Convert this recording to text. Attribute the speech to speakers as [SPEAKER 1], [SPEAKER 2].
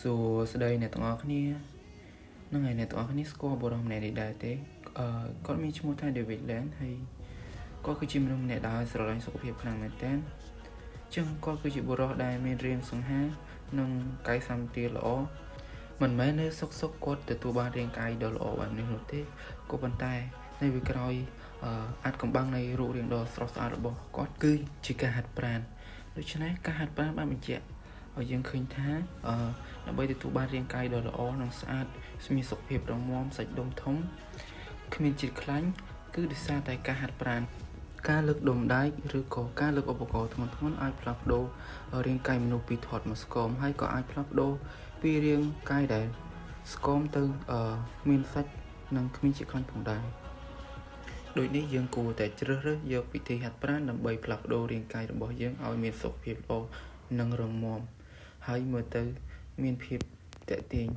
[SPEAKER 1] សួស្តីអ្នកទាំងអស់គ្នាហ្នឹងហើយអ្នកទាំងអស់គ្នាស្គាល់បុរសម្នាក់នេះដែរទេគាត់មានឈ្មោះថា David Land ហើយគាត់គឺជាមនុស្សម្នាក់ដែលស្រឡាញ់សុខភាពខ្លាំងមែនទែនចឹងគាត់គឺជាបុរសដែលមានរាងសង្ហានិងកាយសម្បទាល្អមិនមែននៅសុកគាត់ទទួលបានរាងកាយដ៏ល្អបែបនេះនោះទេក៏ប៉ុន្តែនៅវាក្រោយអាចកំបាំងនៃរូបរាងដ៏ស្រស់ស្អាតរបស់គាត់គឺជាការហាត់ប្រាណដូច្នេះការហាត់ប្រាណបានបញ្ជាក់ឲ្យយើងឃើញថាដើម្បីទទួលបានរាងកាយដ៏ល្អនិងស្អាតមានសុខភាពរឹងមាំសាច់ដុំធំគ្មានជាតិខ្លាញ់គឺដោយសារតែការហាត់ប្រាណការលើកដុំដែកឬក៏ការលើកឧបករណ៍ធ្ងន់ៗអាចផ្លាស់ប្ដូររាងកាយមនុស្សពីធាត់មកស្គមហើយក៏អាចផ្លាស់ប្ដូរពីរាងកាយដែលស្គមទៅមានសាច់និងគ្មានជាតិខ្លាញ់ផងដែរដូចនេះយើងគួរតែជ្រើសរើសយកវិធីហាត់ប្រាណដើម្បីផ្លាស់ប្ដូររាងកាយរបស់យើងឲ្យមានសុខភាពល្អនិងរឹងមាំហើយមើលទៅមានភាពទាក់ទាញ